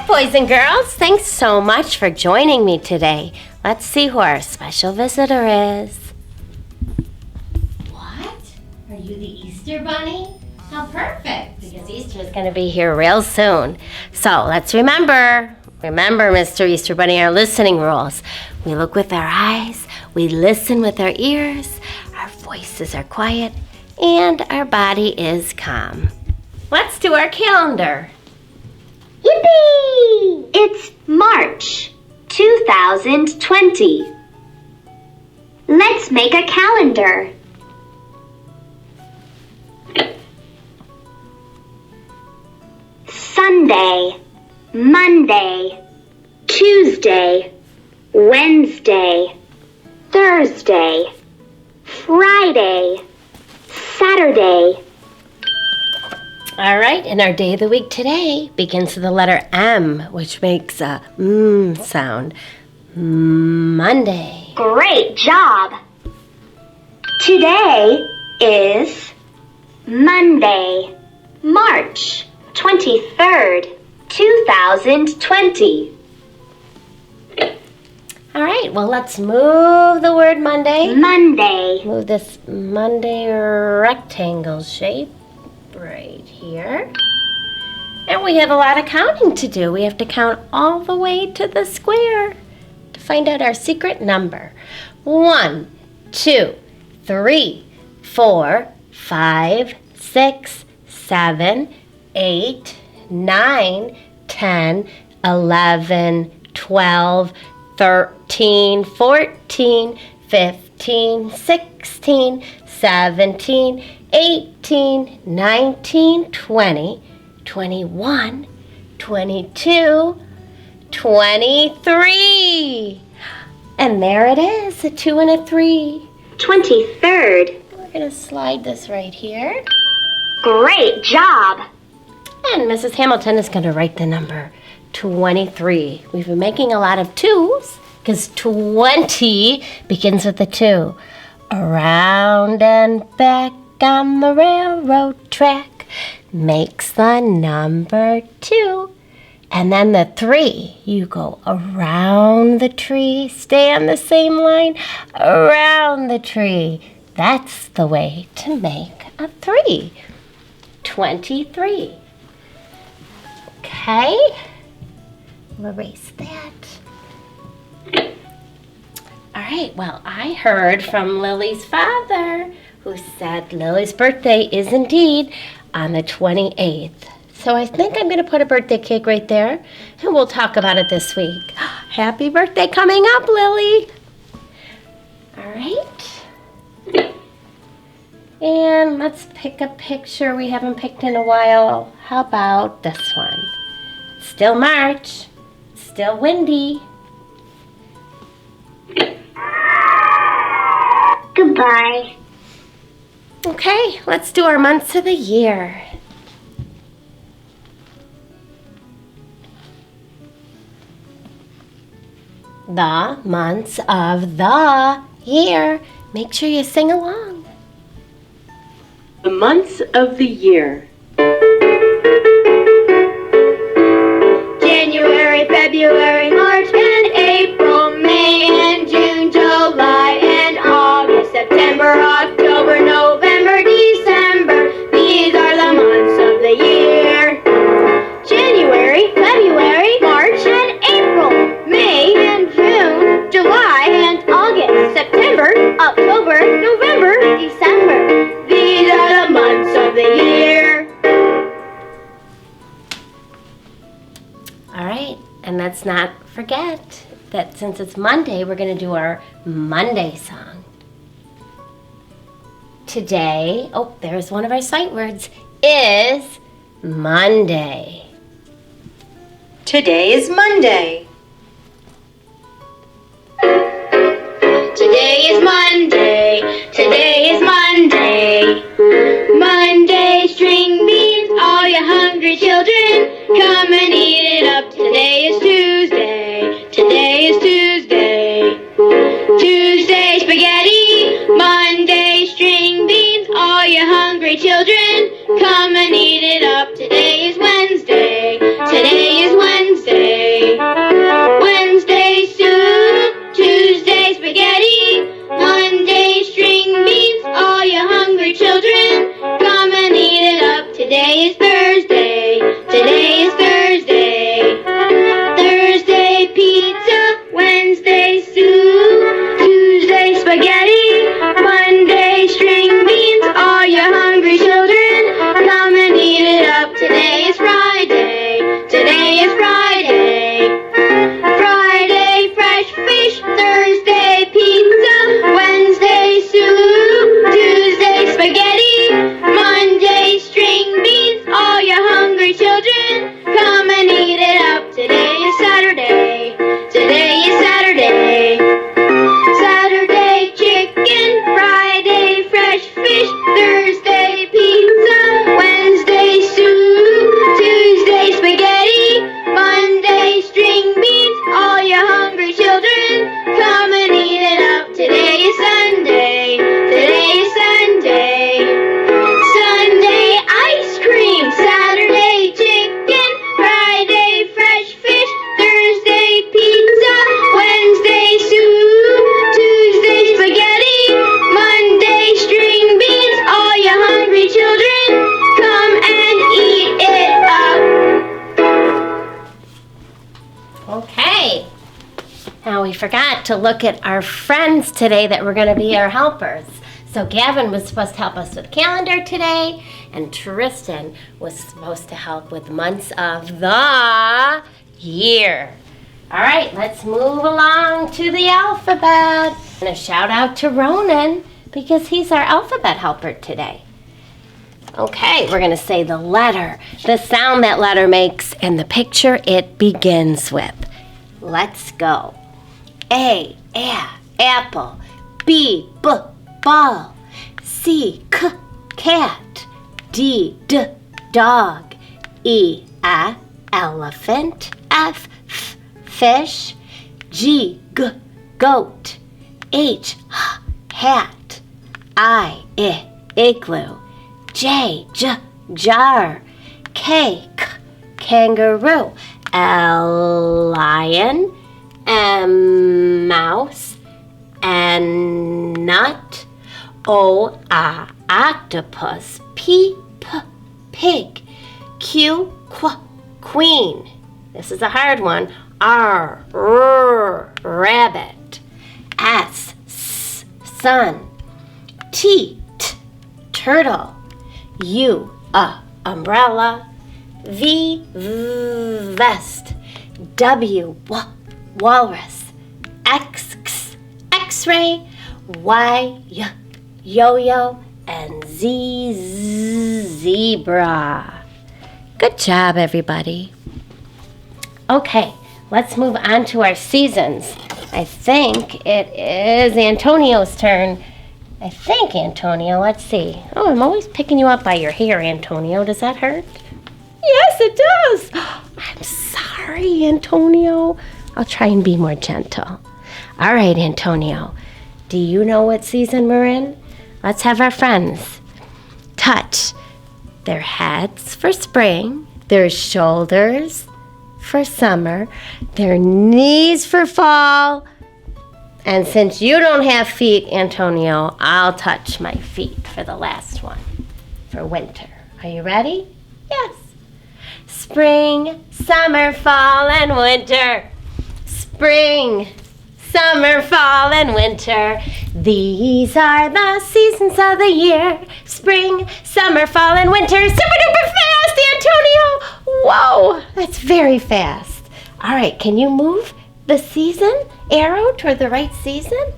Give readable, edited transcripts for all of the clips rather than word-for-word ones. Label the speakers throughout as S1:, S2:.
S1: boys and girls. Thanks so much for joining me today. Let's see who our special visitor is. What? Are you the Easter Bunny? How perfect, because Easter is going to be here real soon. So let's remember, Mr. Easter Bunny, our listening rules. We look with our eyes, we listen with our ears, our voices are quiet, and our body is calm. Let's do our calendar.
S2: Yippee! It's March 2020. Let's make a calendar. Sunday, Monday, Tuesday, Wednesday, Thursday, Friday, Saturday.
S1: All right, and our day of the week today begins with the letter M, which makes a sound. Monday.
S2: Great job! Today is Monday, March 23rd, 2020.
S1: All right, well, let's move the word Monday.
S2: Monday.
S1: Move this Monday rectangle shape right here. And we have a lot of counting to do. We have to count all the way to the square to find out our secret number. 1, 2, 3, 4, 5, 6, 7, 8, 9, 10, 11, 12, 13, 14, 15, 16, 17, 18, 19, 20, 21, 22, 23. And there it is, a 2 and a 3.
S2: 23rd.
S1: We're going to slide this right here.
S2: Great job!
S1: And Mrs. Hamilton is going to write the number 23. We've been making a lot of 2s because 20 begins with a 2. Around and back on the railroad track makes the number 2. And then the 3, you go around the tree, stay on the same line, around the tree. That's the way to make a 3. 23. Okay, we'll erase that. All right, well, I heard from Lily's father who said Lily's birthday is indeed on the 28th. So I think I'm going to put a birthday cake right there, and we'll talk about it this week. Happy birthday coming up, Lily. All right. And let's pick a picture we haven't picked in a while. How about this one? Still March, still windy.
S2: Goodbye.
S1: Okay, let's do our months of the year. The months of the year. Make sure you sing along.
S3: The months of the year.
S4: January, February, March, and April, May, and June, July, and August, September, October, November, December. These are the months of the year. January, February, March, and April, May, and June, July, and August, September, October, November, December. These are the months of the year.
S1: All right, and let's not forget that since it's Monday, we're going to do our Monday song. Today, oh, there's one of our sight words, is Monday.
S3: Today is Monday.
S4: Today is Monday. Today is Monday. Monday string beans, all you hungry children, come and eat it up. Today is Tuesday. Today is Tuesday. Tuesday spaghetti. Monday string beans, all you hungry children, come and eat it up. Today is Wednesday. Today is Wednesday. Today is Thursday. Today is Thursday. Thursday pizza, Wednesday soup, Tuesday spaghetti, Monday string beans. All you hungry children, come and eat it up. Today is Friday. Today is Friday. Friday fresh fish, Thursday pizza, Wednesday soup, Tuesday spaghetti, Monday string beans. All you hungry children, come and eat it up. Today is Saturday. Today is Saturday. Saturday chicken, Friday fresh fish, Thursday pizza, Wednesday soup, Tuesday spaghetti, Monday string beans. All you hungry children, come and eat it up. Today is Sunday. Today is Sunday. Sunday ice cream, Saturday chicken, Friday fresh fish, Thursday pizza, Wednesday soup, Tuesday spaghetti, Monday string beans. All you hungry children, come and eat it up.
S1: Okay. Now we forgot to look at our friends today that were going to be our helpers. So Gavin was supposed to help us with calendar today, and Tristan was supposed to help with months of the year. All right, let's move along to the alphabet. And a shout out to Ronan because he's our alphabet helper today. Okay, we're going to say the letter, the sound that letter makes, and the picture it begins with. Let's go. A, apple. B, ball. C, cat. D, dog. E, elephant. F, fish. G, goat. H, hat. I, igloo. J, jar. K, kangaroo. L, lion. M, mouse. N, nut. O, octopus. P, pig. Q, queen. This is a hard one. R, rabbit. S, sun. T, turtle. U, umbrella. V, vest. W, walrus. X, x-ray. Y, yo-yo. And Z, zebra. Good job, everybody. Okay, let's move on to our seasons. I think it is Antonio's turn. I think, Antonio, let's see. Oh, I'm always picking you up by your hair, Antonio. Does that hurt? Yes, it does. I'm sorry, Antonio. I'll try and be more gentle. All right, Antonio. Do you know what season we're in? Let's have our friends touch their heads for spring, their shoulders for summer, their knees for fall. And since you don't have feet, Antonio, I'll touch my feet for the last one, for winter. Are you ready? Yes. Spring, summer, fall, and winter. Spring, summer, fall, and winter. These are the seasons of the year. Spring, summer, fall, and winter. Super duper fast, Antonio! Whoa, that's very fast. All right, can you move the season arrow toward the right season?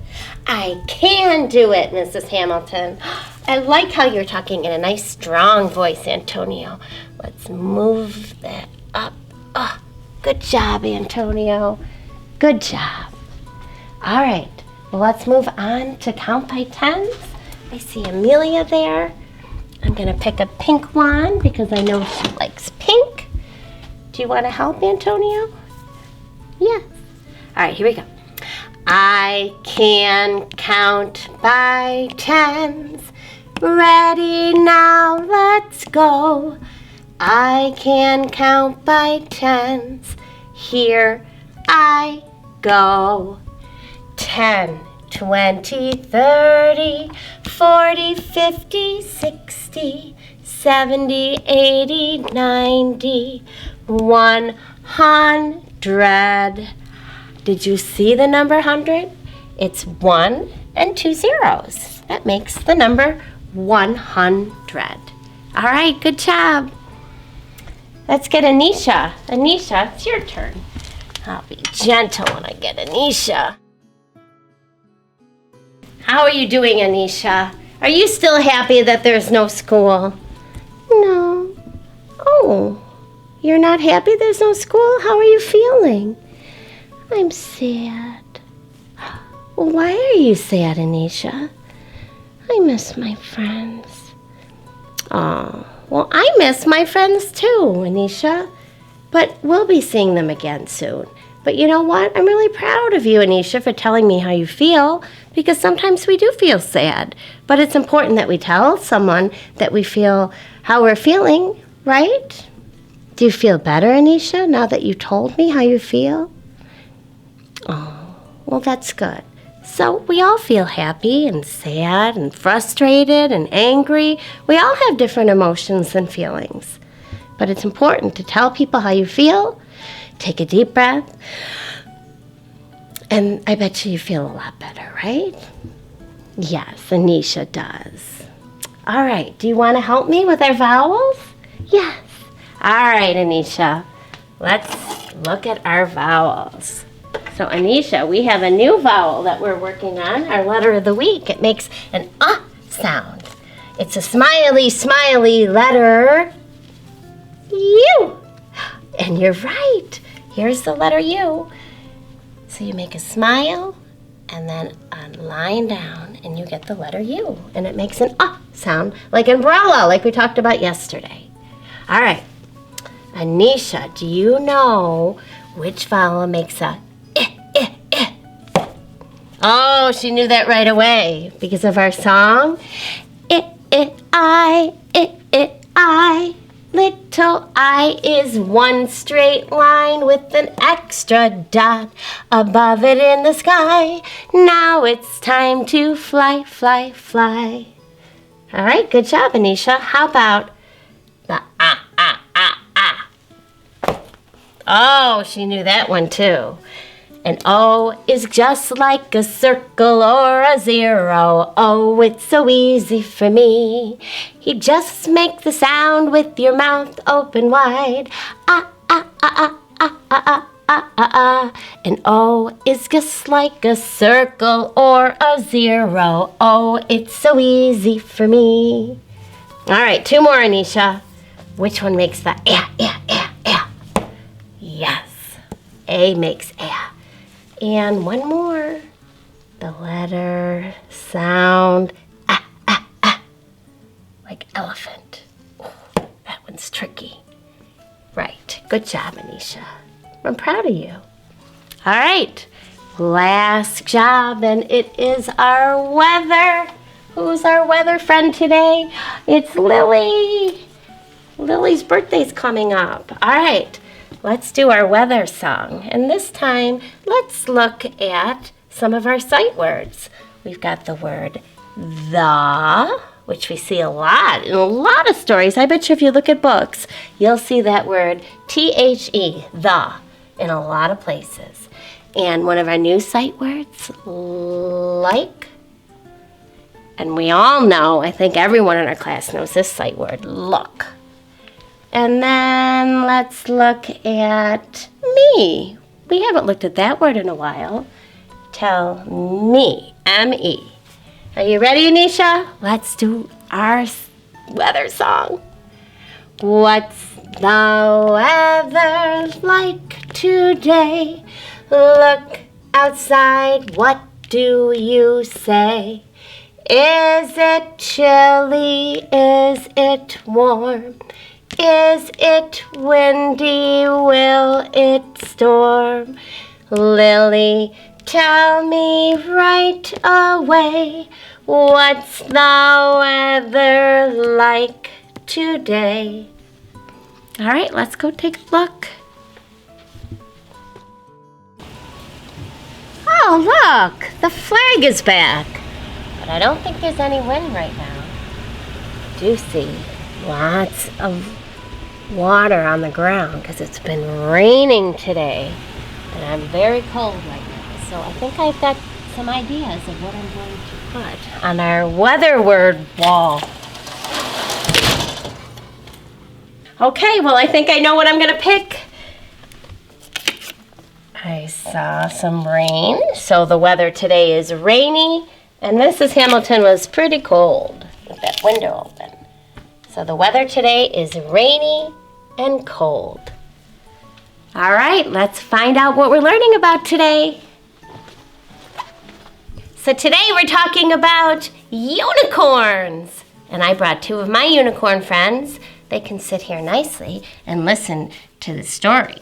S1: I can do it, Mrs. Hamilton. I like how you're talking in a nice, strong voice, Antonio. Let's move that up. Oh, good job, Antonio. Good job. All right, well, let's move on to count by tens. I see Amelia there. I'm going to pick a pink one because I know she likes pink. Do you want to help, Antonio? Yes. All right, here we go. I can count by tens. Ready now, let's go. I can count by tens. Here I go. 10, 20, 30, 40, 50, 60, 70, 80, 90, 100. Did you see the number 100? It's 1 and 2 zeros. That makes the number 100. All right, good job. Let's get Anisha. Anisha, it's your turn. I'll be gentle when I get Anisha. How are you doing, Anisha? Are you still happy that there's no school? No. Oh, you're not happy there's no school? How are you feeling? I'm sad. Well, why are you sad, Anisha? I miss my friends. Oh, well, I miss my friends too, Anisha. But we'll be seeing them again soon. But you know what? I'm really proud of you, Anisha, for telling me how you feel, because sometimes we do feel sad. But it's important that we tell someone that we feel how we're feeling, right? Do you feel better, Anisha, now that you told me how you feel? Oh, well, that's good. So we all feel happy and sad and frustrated and angry. We all have different emotions and feelings. But it's important to tell people how you feel. Take a deep breath. And I bet you feel a lot better, right? Yes, Anisha does. All right, do you want to help me with our vowels? Yes. All right, Anisha, let's look at our vowels. So, Anisha, we have a new vowel that we're working on, our letter of the week. It makes an sound. It's a smiley, smiley letter. U. And you're right. Here's the letter U. So you make a smile and then a line down and you get the letter U. And it makes an sound like umbrella, like we talked about yesterday. All right. Anisha, do you know which vowel makes a I? Oh, she knew that right away because of our song. I. Little I is one straight line with an extra dot above it in the sky. Now it's time to fly, fly, fly. All right, good job, Anisha. How about the ah? Oh, she knew that one too. An O is just like a circle or a zero. Oh, it's so easy for me. You just make the sound with your mouth open wide. An O is just like a circle or a zero. Oh, it's so easy for me. All right, 2 more, Anisha. Which one makes the Yes, A makes A. And one more. The letter, sound, like elephant. Ooh, that one's tricky. Right, good job, Anisha. I'm proud of you. All right, last job, and it is our weather. Who's our weather friend today? It's Lily. Lily's birthday's coming up. All right. Let's do our weather song. And this time, let's look at some of our sight words. We've got the word the, which we see a lot in a lot of stories. I bet you if you look at books, you'll see that word the, the, in a lot of places. And one of our new sight words, like. And we all know, I think everyone in our class knows this sight word, look. And then let's look at me. We haven't looked at that word in a while. Tell me, M-E. Are you ready, Anisha? Let's do our weather song. What's the weather like today? Look outside, what do you say? Is it chilly? Is it warm? Is it windy? Will it storm? Lily, tell me right away, what's the weather like today? All right, let's go take a look. Oh, look, the flag is back. But I don't think there's any wind right now. I do see lots of water on the ground because it's been raining today. And I'm very cold right now. So I think I've got some ideas of what I'm going to put on our weather word wall. Okay, well, I think I know what I'm going to pick. I saw some rain, so the weather today is rainy, and Mrs. Hamilton was pretty cold with that window open. So the weather today is rainy and cold. All right, let's find out what we're learning about today. So today we're talking about unicorns. And I brought two of my unicorn friends. They can sit here nicely and listen to the story.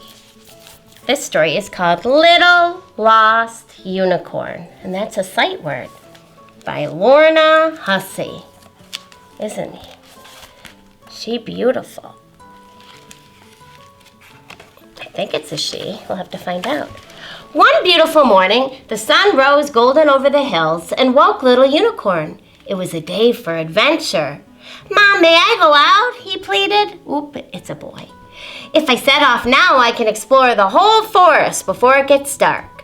S1: This story is called Little Lost Unicorn, and that's a sight word by Lorna Hussey. Isn't she beautiful? I think it's a she. We'll have to find out. One beautiful morning, the sun rose golden over the hills and woke Little Unicorn. It was a day for adventure. Mom, may I go out? He pleaded. Oop, it's a boy. If I set off now, I can explore the whole forest before it gets dark.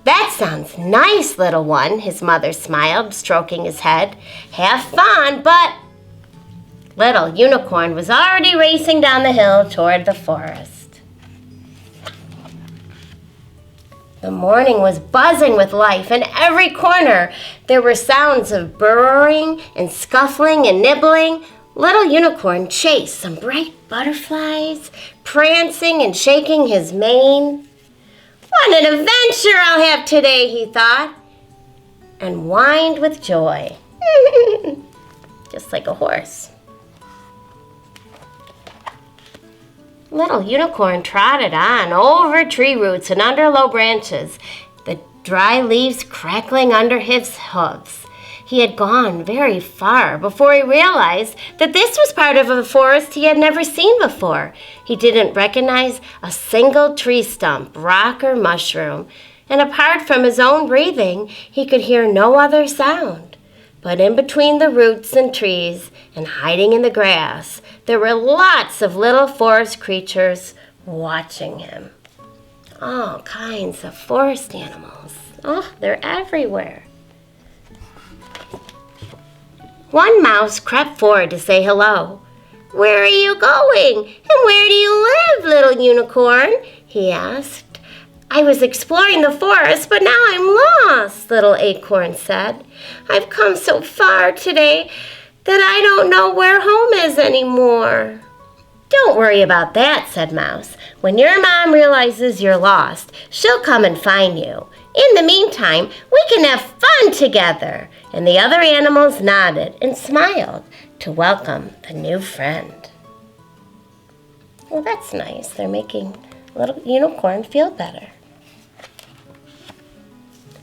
S1: That sounds nice, little one, his mother smiled, stroking his head. Have fun, but... Little Unicorn was already racing down the hill toward the forest. The morning was buzzing with life. In every corner, there were sounds of burrowing and scuffling and nibbling. Little Unicorn chased some bright butterflies, prancing and shaking his mane. What an adventure I'll have today, he thought, and whined with joy, just like a horse. Little Unicorn trotted on over tree roots and under low branches, the dry leaves crackling under his hooves. He had gone very far before he realized that this was part of a forest he had never seen before. He didn't recognize a single tree stump, rock, or mushroom, and apart from his own breathing, he could hear no other sound. But in between the roots and trees and hiding in the grass, there were lots of little forest creatures watching him. All kinds of forest animals. Oh, they're everywhere. One mouse crept forward to say hello. Where are you going? And where do you live, Little Unicorn? He asked. I was exploring the forest, but now I'm lost, Little Acorn said. I've come so far today that I don't know where home is anymore. Don't worry about that, said Mouse. When your mom realizes you're lost, she'll come and find you. In the meantime, we can have fun together. And the other animals nodded and smiled to welcome the new friend. Well, that's nice. They're making Little Unicorn feel better.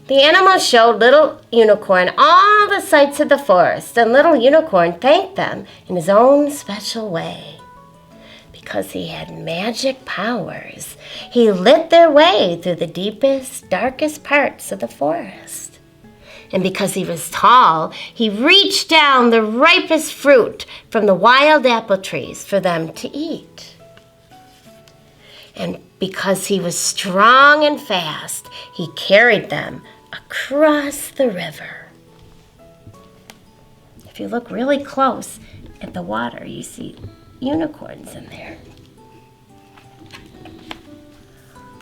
S1: The animals showed Little Unicorn all the sights of the forest, and Little Unicorn thanked them in his own special way. Because he had magic powers, he lit their way through the deepest, darkest parts of the forest. And because he was tall, he reached down the ripest fruit from the wild apple trees for them to eat. And because he was strong and fast, he carried them across the river. If you look really close at the water, you see unicorns in there.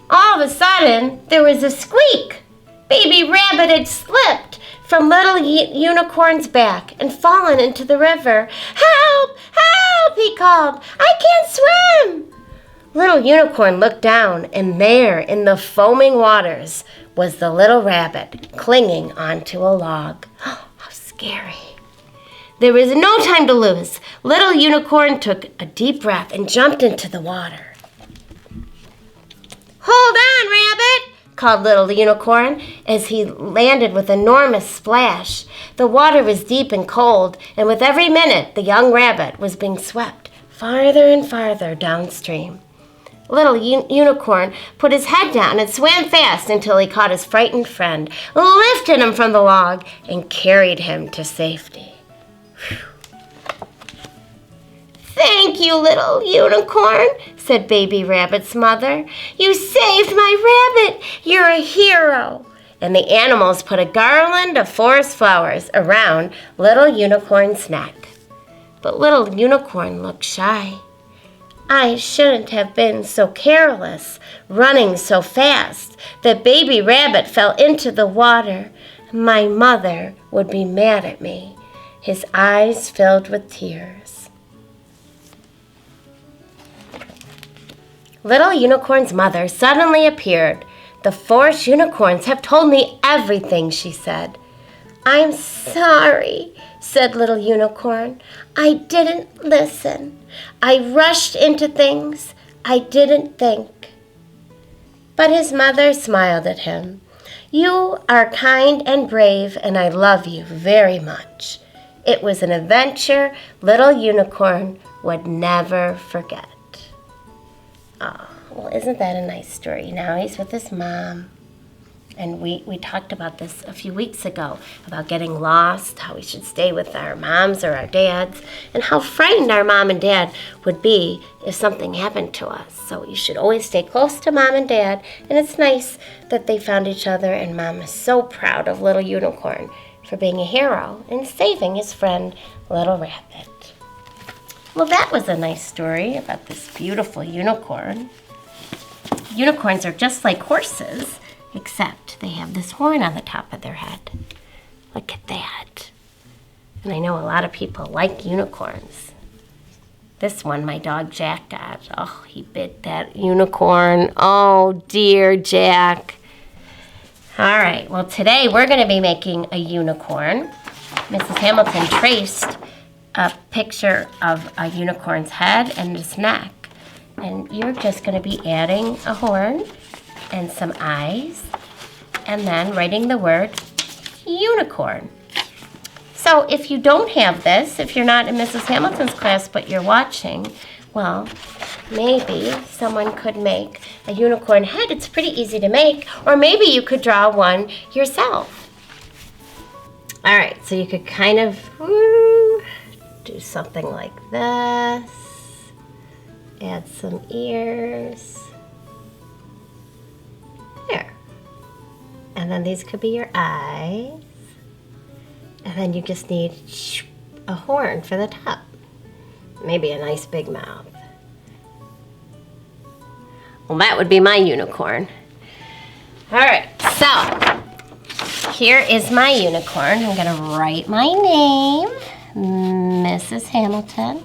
S1: All of a sudden, there was a squeak. Baby Rabbit had slipped from Little Unicorn's back and fallen into the river. Help! Help! He called. I can't swim! Little Unicorn looked down, and there in the foaming waters was the little rabbit clinging onto a log. Oh, how scary. There was no time to lose. Little Unicorn took a deep breath and jumped into the water. Hold on, Rabbit, called Little Unicorn as he landed with an enormous splash. The water was deep and cold, and with every minute, the young rabbit was being swept farther and farther downstream. Little unicorn put his head down and swam fast until he caught his frightened friend, lifted him from the log, and carried him to safety. Whew. "Thank you, little unicorn," said Baby Rabbit's mother. "You saved my rabbit. You're a hero." And the animals put a garland of forest flowers around little unicorn's neck. But little unicorn looked shy. "I shouldn't have been so careless, running so fast that Baby Rabbit fell into the water. My mother would be mad at me." His eyes filled with tears. Little Unicorn's mother suddenly appeared. "The forest unicorns have told me everything," she said. "I'm sorry," said little Unicorn. "I didn't listen. I rushed into things. I didn't think." But his mother smiled at him. "You are kind and brave, and I love you very much." It was an adventure little Unicorn would never forget. Oh, well, isn't that a nice story? Now he's with his mom. And we talked about this a few weeks ago, about getting lost, how we should stay with our moms or our dads, and how frightened our mom and dad would be if something happened to us. So you should always stay close to mom and dad, and it's nice that they found each other, and Mom is so proud of little Unicorn for being a hero and saving his friend, Little Rabbit. Well, that was a nice story about this beautiful unicorn. Unicorns are just like horses, except they have this horn on the top of their head. Look at that. And I know a lot of people like unicorns. This one my dog Jack got. Oh, he bit that unicorn. Oh, dear Jack. All right, well, today we're going to be making a unicorn. Mrs. Hamilton traced a picture of a unicorn's head and its neck. And you're just going to be adding a horn and some eyes, and then writing the word unicorn. So if you don't have this, if you're not in Mrs. Hamilton's class but you're watching, well, maybe someone could make a unicorn head. It's pretty easy to make, or maybe you could draw one yourself. All right, so you could kind of do something like this. Add some ears. There. And then these could be your eyes. And then you just need a horn for the top. Maybe a nice big mouth. Well, that would be my unicorn. All right, so here is my unicorn. I'm going to write my name, Mrs. Hamilton.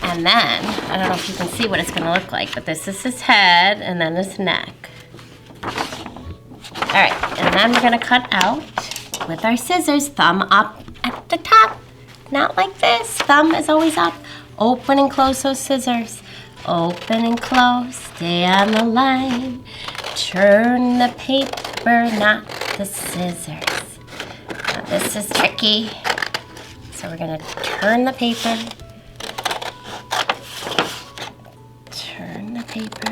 S1: And then, I don't know if you can see what it's going to look like, but this is his head and then his neck. All right, and then we're going to cut out with our scissors, thumb up at the top. Not like this. Thumb is always up. Open and close those scissors. Open and close. Stay on the line. Turn the paper, not the scissors. Now, this is tricky. So we're going to turn the paper. Turn the paper.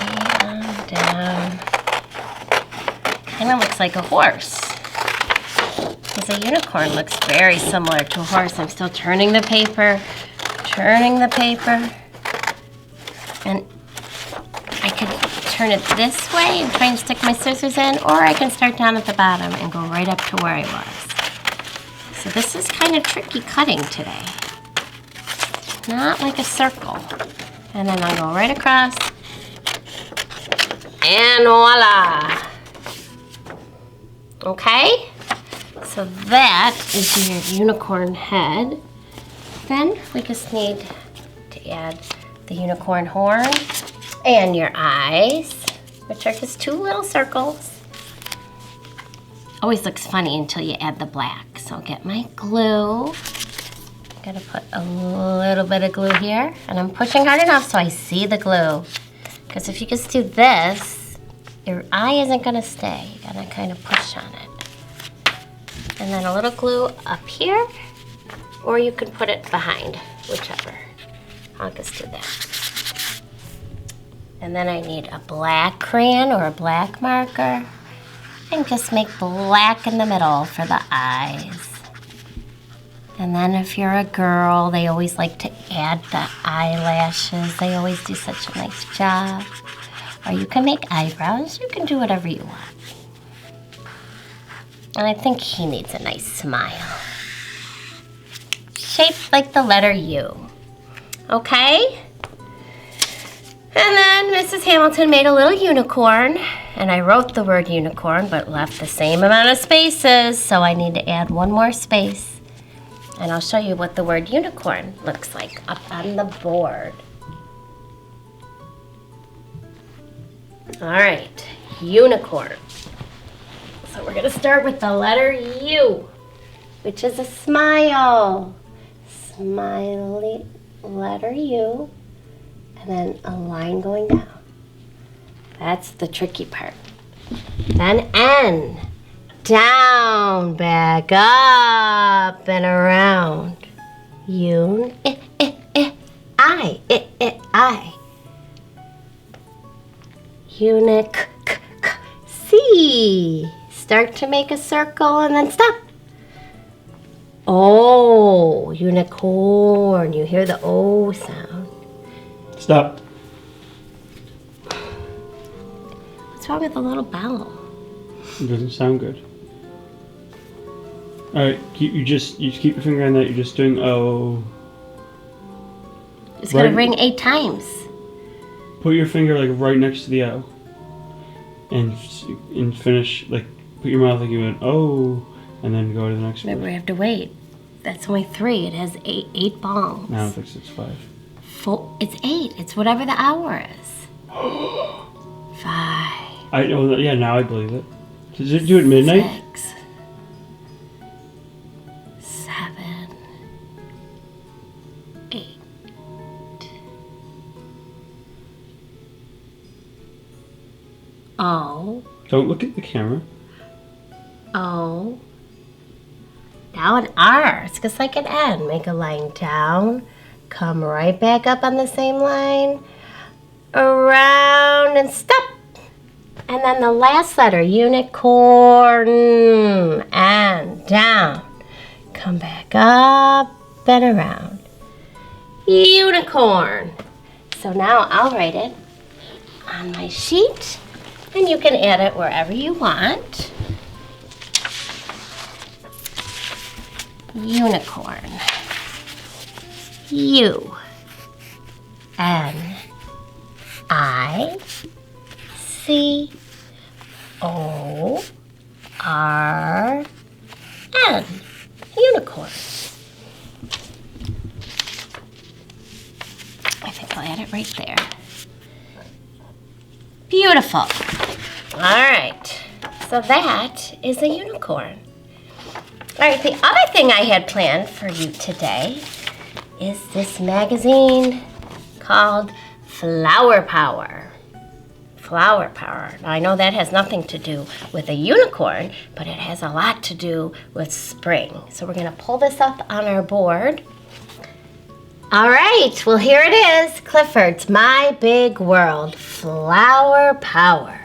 S1: And down. Kind of looks like a horse. Because a unicorn looks very similar to a horse. I'm still turning the paper. And I could turn it this way and try and stick my scissors in, or I can start down at the bottom and go right up to where I was. So this is kind of tricky cutting today. Not like a circle. And then I'll go right across. And voila! Okay? So that is your unicorn head. Then we just need to add the unicorn horn and your eyes, which are just two little circles. Always looks funny until you add the black. So I'll get my glue. I'm gotta put a little bit of glue here, and I'm pushing hard enough so I see the glue. Because if you just do this, your eye isn't gonna stay. You gotta kind of push on it. And then a little glue up here, or you can put it behind, whichever. I'll just do that. And then I need a black crayon or a black marker, and just make black in the middle for the eyes. And then if you're a girl, they always like to add the eyelashes. They always do such a nice job. Or you can make eyebrows. You can do whatever you want. And I think he needs a nice smile. Shaped like the letter U. Okay? And then Mrs. Hamilton made a little unicorn. And I wrote the word unicorn, but left the same amount of spaces. So I need to add one more space. And I'll show you what the word unicorn looks like up on the board. All right, unicorn. So we're gonna start with the letter U, which is a smile. Smiley letter U, and then a line going down. That's the tricky part. Then N. Down, back up, and around. I. Unic, C. Start to make a circle and then stop. O, unicorn. You hear the O sound.
S5: Stop.
S1: What's wrong with the little bell?
S5: It doesn't sound good. Alright, you just keep your finger on that. You're just doing O.
S1: It's gonna ring 8 times.
S5: Put your finger like right next to the O. And finish, like, put your mouth like you went O, and then go to the next
S1: Remember,
S5: one.
S1: we have to wait. That's only 3. It has 8 bongs.
S5: Now it thinks it's 5.
S1: It's 8. It's whatever the hour is. 5.
S5: Yeah, now I believe it. Does it do it at midnight?
S1: 6. 7. 8. O.
S5: Don't look at the camera.
S1: O. Now an R. It's just like an N. Make a line down. Come right back up on the same line. Around and stop. And then the last letter, unicorn. And down. Come back up and around. Unicorn. So now I'll write it on my sheet. And you can add it wherever you want. Unicorn. U. N. I. C. O. R. N. Unicorn. I think I'll add it right there. Beautiful. All right, so that is a unicorn. All right, the other thing I had planned for you today is this magazine called Flower Power. Flower Power. Now, I know that has nothing to do with a unicorn, but it has a lot to do with spring. So we're gonna pull this up on our board. All right, well, here it is. Clifford's My Big World, Flower Power.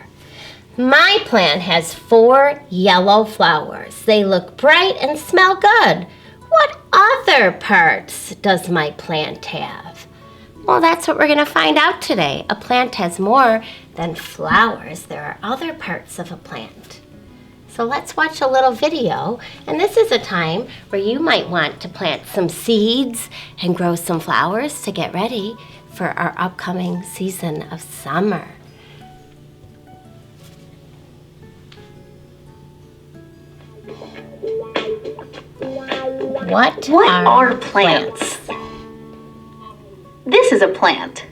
S1: My plant has 4 yellow flowers. They look bright and smell good. What other parts does my plant have? Well, that's what we're going to find out today. A plant has more than flowers. There are other parts of a plant. So let's watch a little video. And this is a time where you might want to plant some seeds and grow some flowers to get ready for our upcoming season of summer. What are plants?
S6: This is a plant.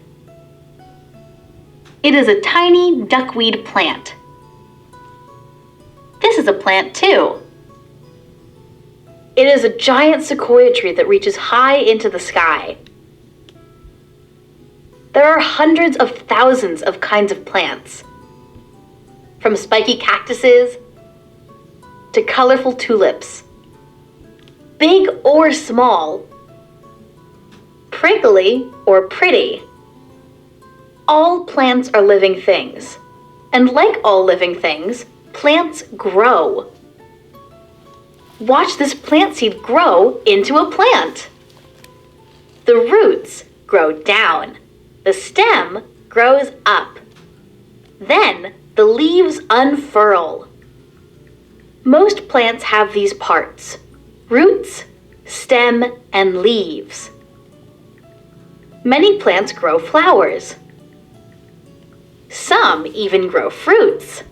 S6: It is a tiny duckweed plant. This is a plant too. It is a giant sequoia tree that reaches high into the sky. There are hundreds of thousands of kinds of plants, from spiky cactuses to colorful tulips, big or small, prickly or pretty. All plants are living things, and like all living things, plants grow. Watch this plant seed grow into a plant. The roots grow down. The stem grows up. Then the leaves unfurl. Most plants have these parts: roots, stem, and leaves. Many plants grow flowers. Some even grow fruits.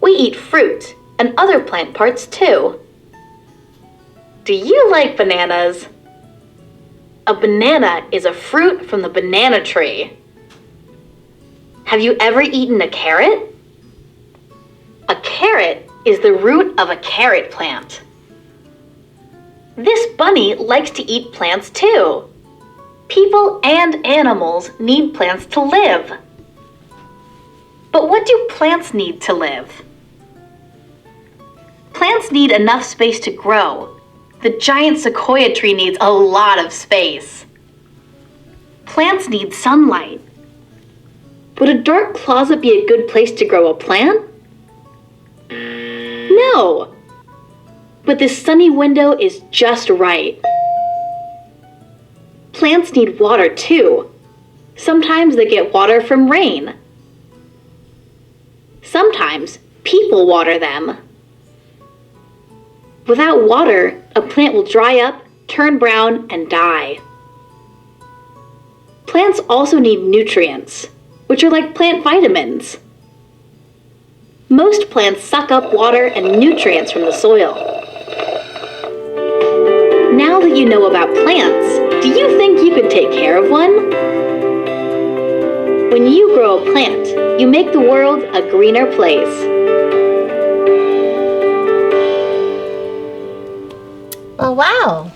S6: We eat fruit and other plant parts too. Do you like bananas? A banana is a fruit from the banana tree. Have you ever eaten a carrot? A carrot is the root of a carrot plant. This bunny likes to eat plants too. People and animals need plants to live. But what do plants need to live? Plants need enough space to grow. The giant sequoia tree needs a lot of space. Plants need sunlight. Would a dark closet be a good place to grow a plant? No. But this sunny window is just right. Plants need water too. Sometimes they get water from rain. Sometimes people water them. Without water, a plant will dry up, turn brown, and die. Plants also need nutrients, which are like plant vitamins. Most plants suck up water and nutrients from the soil. Now that you know about plants, do you think you could take care of one? When you grow a plant, you make the world a greener place.
S1: Oh, wow.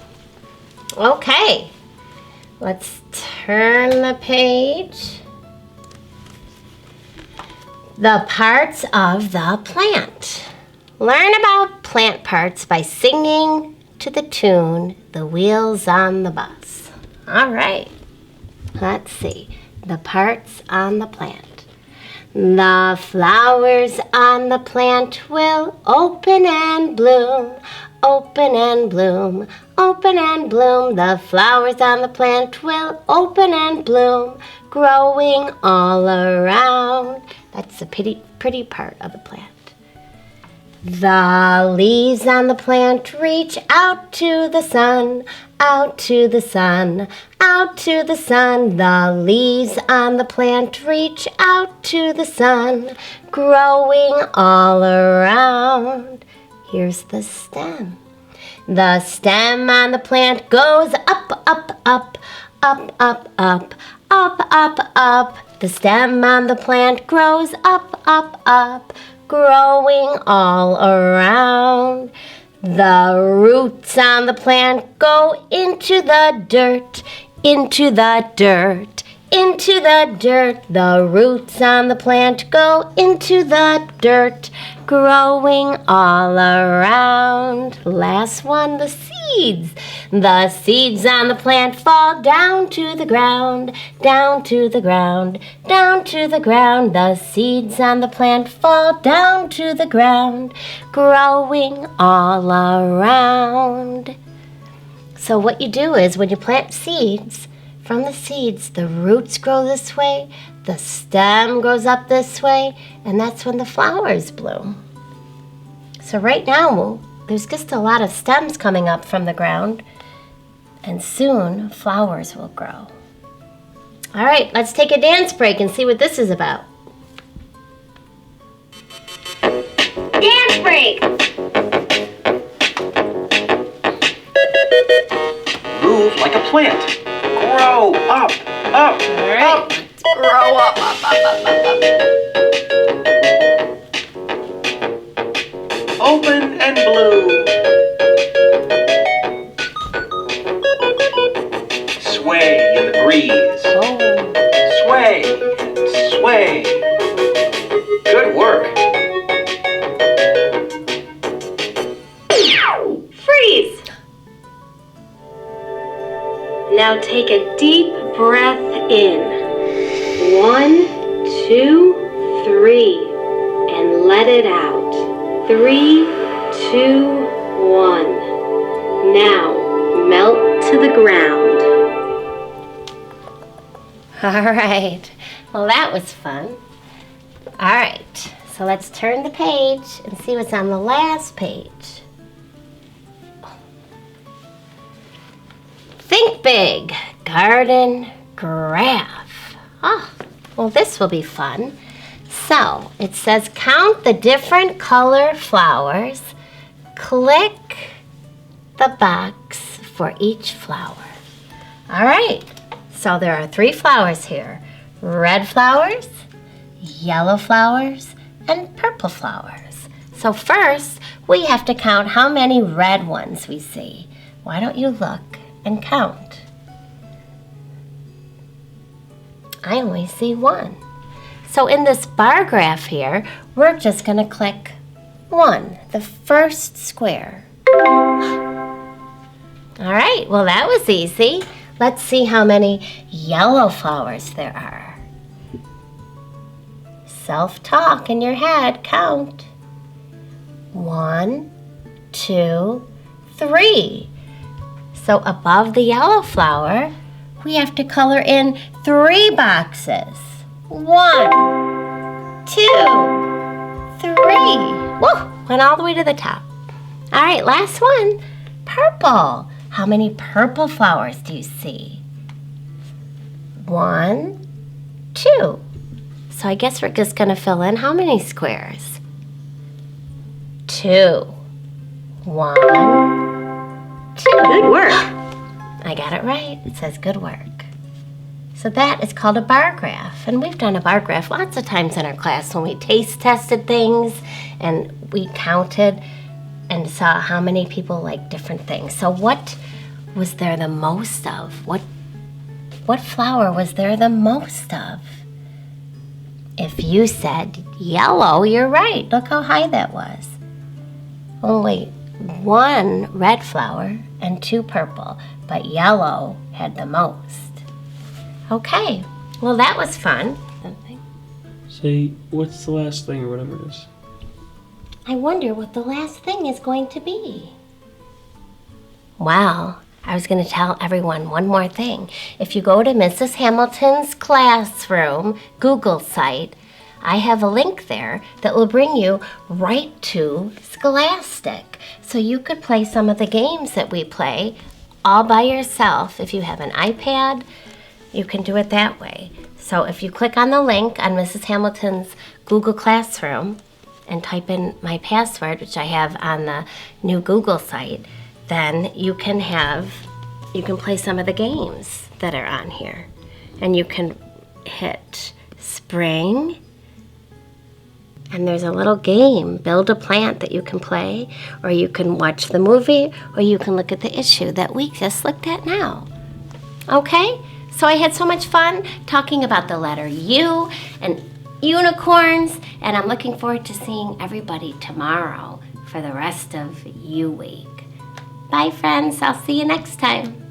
S1: Okay. Let's turn the page. The parts of the plant. Learn about plant parts by singing to the tune, The Wheels on the Bus. All right. Let's see. The parts on the plant. The flowers on the plant will open and bloom. Open and bloom, open and bloom. The flowers on the plant will open and bloom, growing all around. That's the pretty part of the plant. The leaves on the plant reach out to the sun, out to the sun, out to the sun. The leaves on the plant reach out to the sun, growing all around. Here's the stem. The stem on the plant goes up, up, up, up, up, up, up, up, up. The stem on the plant grows up, up, up, growing all around. The roots on the plant go into the dirt, into the dirt, into the dirt. The roots on the plant go into the dirt, growing all around. Last one, the seeds. The seeds on the plant fall down to the ground, down to the ground, down to the ground. The seeds on the plant fall down to the ground, growing all around. So what you do is when you plant seeds, from the seeds, the roots grow this way, the stem grows up this way, and that's when the flowers bloom. So right now, there's just a lot of stems coming up from the ground, and soon flowers will grow. All right, let's take a dance break and see what this is about.
S2: Dance break!
S7: Move like a plant. Grow up, up,
S1: All right,
S7: up.
S1: let's grow up,
S7: Open and bloom. sway in the breeze.
S1: Oh.
S7: Sway and sway. Good work.
S3: Freeze! Now take a deep breath in. 1, 2, 3. And let it out. 3, 2, 1. Now melt to the ground.
S1: All right. Well, that was fun. All right. So let's turn the page and see what's on the last page. Think big. Garden graph. Oh, well, this will be fun. So it says count the different color flowers. Click the box for each flower. All right. So there are 3 flowers here. Red flowers, yellow flowers, and purple flowers. So first, we have to count how many red ones we see. Why don't you look and count? I only see 1. So in this bar graph here, we're just going to click 1, the first square. All right, well that was easy. Let's see how many yellow flowers there are. Self-talk in your head, count. 1, 2, 3. So above the yellow flower, we have to color in 3 boxes. 1, 2, 3. Whoa, went all the way to the top. All right, last one, purple. How many purple flowers do you see? 1, 2. So I guess we're just gonna fill in how many squares? 2. 1, 2.
S3: Good work.
S1: I got it right. It says good work. So that is called a bar graph. And we've done a bar graph lots of times in our class when we taste tested things and we counted and saw how many people like different things. So what was there the most of? What flower was there the most of? If you said yellow, you're right. Look how high that was. Only 1 red flower and 2 purple, but yellow had the most. Okay, well that was fun.
S5: Say, what's the last thing or whatever it is?
S1: I wonder what the last thing is going to be. Wow, I was going to tell everyone one more thing. If you go to Mrs. Hamilton's classroom Google site, I have a link there that will bring you right to Scholastic. So you could play some of the games that we play all by yourself. If you have an iPad, you can do it that way. So if you click on the link on Mrs. Hamilton's Google Classroom and type in my password, which I have on the new Google site, then you can play some of the games that are on here. And you can hit spring, and there's a little game, build a plant, that you can play, or you can watch the movie, or you can look at the issue that we just looked at now. Okay? So I had so much fun talking about the letter U and unicorns, and I'm looking forward to seeing everybody tomorrow for the rest of U Week. Bye, friends. I'll see you next time.